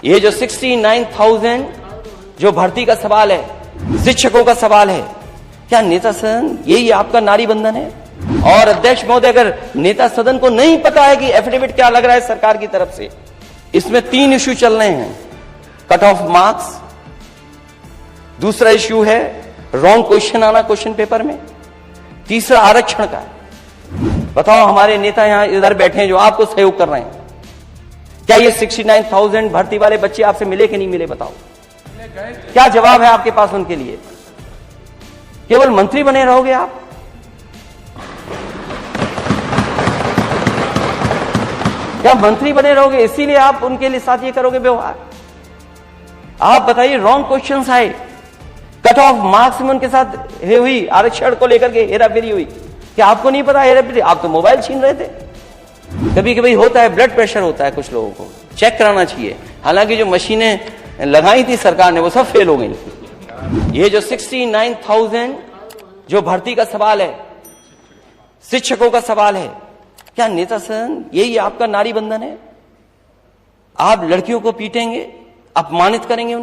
ये जो 69,000 जो भर्ती का सवाल है, शिक्षकों का सवाल है, क्या नेता सदन यही आपका नारी बंधन है? और अध्यक्ष महोदय, अगर नेता सदन को नहीं पता है कि एफिडेविट क्या लग रहा है सरकार की तरफ से, इसमें 3 इश्यू चल रहे हैं। कट ऑफ मार्क्स, दूसरा इश्यू है रॉन्ग क्वेश्चन आना क्वेश्चन पेपर में, तीसरा आरक्षण का। बताओ, हमारे नेता यहां इधर बैठे हैं जो आपको सहयोग कर रहे हैं, क्या ये 69,000 भर्ती वाले बच्चे आपसे मिले कि नहीं मिले? बताओ, क्या जवाब है आपके पास उनके लिए? केवल मंत्री बने रहोगे आप? क्या मंत्री बने रहोगे इसीलिए आप उनके लिए साथ ये करोगे व्यवहार? आप बताइए, रॉन्ग क्वेश्चंस आए, कट ऑफ मार्क्स में उनके साथ हुई, आरक्षण को लेकर के हेराफेरी हुई। क्या आपको नहीं पता हेराफेरी? आप तो मोबाइल छीन रहे थे। कभी कभी होता है, ब्लड प्रेशर होता है, कुछ लोगों को चेक कराना चाहिए। हालांकि जो मशीनें लगाई थी सरकार ने वो सब फेल हो गई। ये जो 69,000 जो भर्ती का सवाल है, शिक्षकों का सवाल है, क्या नेता सदन यही आपका नारी बंधन है? आप लड़कियों को पीटेंगे, अपमानित करेंगे,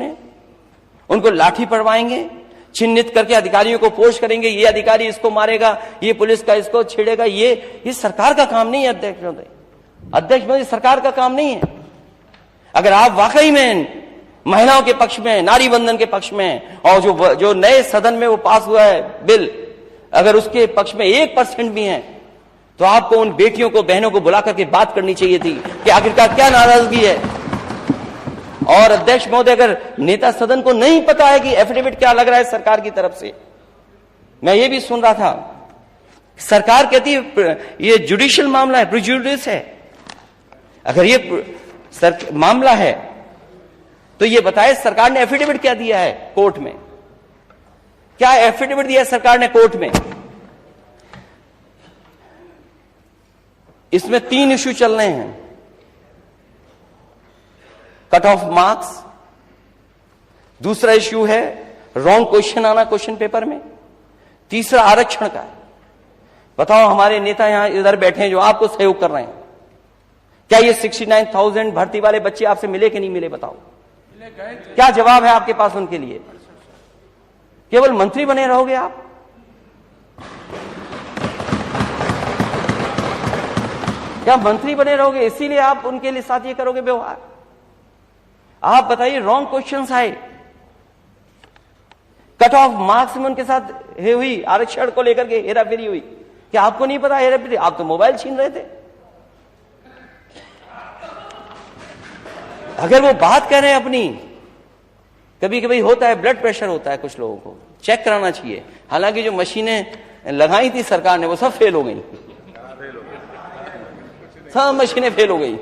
उनको लाठी पड़वाएंगे, चिन्हित करके अधिकारियों को पोस्ट करेंगे, ये अधिकारी इसको मारेगा, ये पुलिस का इसको छेड़ेगा। ये सरकार का काम नहीं है अध्यक्ष महोदय। अध्यक्ष महोदय, सरकार का काम नहीं है। अगर आप वाकई में महिलाओं के पक्ष में, नारी बंधन के पक्ष में, और जो नए सदन में वो पास हुआ है बिल, अगर उसके पक्ष में 1% भी है, तो आपको उन बेटियों को, बहनों को बुला करके बात करनी चाहिए थी कि आखिरकार क्या नाराजगी है। और अध्यक्ष महोदय, अगर नेता सदन को नहीं पता है कि एफिडेविट क्या लग रहा है सरकार की तरफ से, मैं ये भी सुन रहा था, सरकार कहती है ये जुडिशियल मामला है, प्रिजुडिस है। अगर ये मामला है तो ये बताए सरकार ने एफिडेविट क्या दिया है कोर्ट में? क्या एफिडेविट दिया है सरकार ने कोर्ट में? इसमें 3 इश्यू चल रहे हैं। कट ऑफ मार्क्स, दूसरा इश्यू है रॉन्ग क्वेश्चन आना क्वेश्चन पेपर में, तीसरा आरक्षण का। बताओ, हमारे नेता यहां इधर बैठे हैं जो आपको सहयोग कर रहे हैं, क्या ये 69,000 भर्ती वाले बच्चे आपसे मिले कि नहीं मिले? बताओ, क्या जवाब है आपके पास उनके लिए? केवल मंत्री बने रहोगे आप? क्या मंत्री बने रहोगे इसीलिए आप उनके लिए साथ ये करोगे व्यवहार? आप बताइए, रॉन्ग क्वेश्चंस आए, कट ऑफ मार्क्स में उनके साथ हुई, आरक्षण को लेकर के हेराफेरी हुई। क्या आपको नहीं पता हेराफेरी? आप तो मोबाइल छीन रहे थे। अगर वो बात कर रहे हैं अपनी, कभी कभी होता है, ब्लड प्रेशर होता है, कुछ लोगों को चेक कराना चाहिए। हालांकि जो मशीनें लगाई थी सरकार ने वो सब फेल हो गई, सब मशीनें फेल हो गई।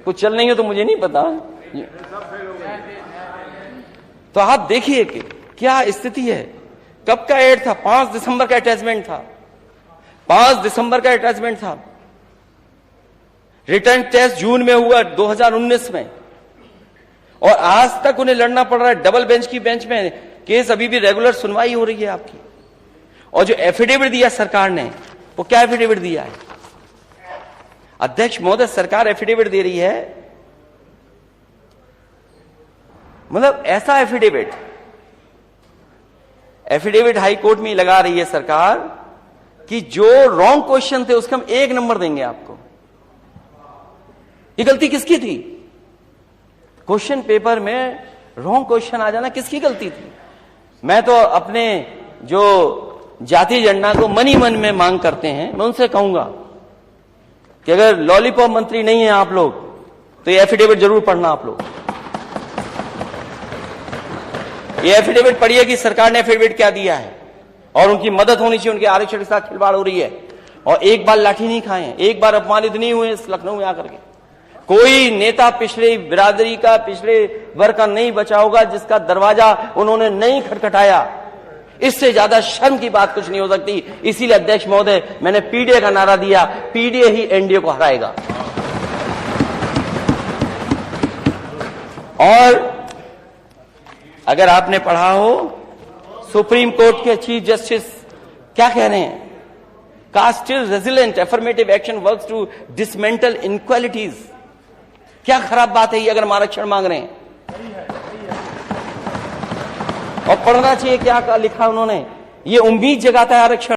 कुछ चल नहीं हो तो मुझे नहीं पता। तो आप देखिए कि क्या स्थिति है। कब का एड था? 5 दिसंबर का अटैचमेंट था, 5 दिसंबर का अटैचमेंट था। रिटर्न टेस्ट जून में हुआ 2019 में, और आज तक उन्हें लड़ना पड़ रहा है डबल बेंच की बेंच में। केस अभी भी रेगुलर सुनवाई हो रही है आपकी। और जो एफिडेविट दिया सरकार ने, वो क्या एफिडेविट दिया है? अध्यक्ष महोदय, सरकार एफिडेविट दे रही है, मतलब ऐसा एफिडेविट हाई कोर्ट में लगा रही है सरकार कि जो रॉन्ग क्वेश्चन थे उसके हम 1 नंबर देंगे आपको। ये गलती किसकी थी? क्वेश्चन पेपर में रॉन्ग क्वेश्चन आ जाना किसकी गलती थी? मैं तो अपने जो जातीय झंडा को मन ही मन में मांग करते हैं, मैं उनसे कहूंगा कि अगर लॉलीपॉप मंत्री नहीं है आप लोग, तो ये एफिडेविट जरूर पढ़ना आप लोग। ये एफिडेविट पढ़िए कि सरकार ने एफिडेविट क्या दिया है, और उनकी मदद होनी चाहिए। उनके आरक्षण के साथ खिलवाड़ हो रही है, और एक बार लाठी नहीं खाए हैं, एक बार अपमानित नहीं हुए इस लखनऊ में आकर के। कोई नेता पिछले बिरादरी का, पिछले वर्ग का नहीं बचा होगा जिसका दरवाजा उन्होंने नहीं खटखटाया। इससे ज्यादा शर्म की बात कुछ नहीं हो सकती। इसीलिए अध्यक्ष महोदय, मैंने पीडीए का नारा दिया, पीडीए ही एनडीए को हराएगा। और अगर आपने पढ़ा हो, सुप्रीम कोर्ट के चीफ जस्टिस क्या कह रहे हैं? Caste is resilient, affirmative action works to dismantle inequalities. क्या खराब बात है ये अगर हम आरक्षण मांग रहे हैं? और पढ़ना चाहिए क्या लिखा उन्होंने, ये उम्मीद जगाता है आरक्षण।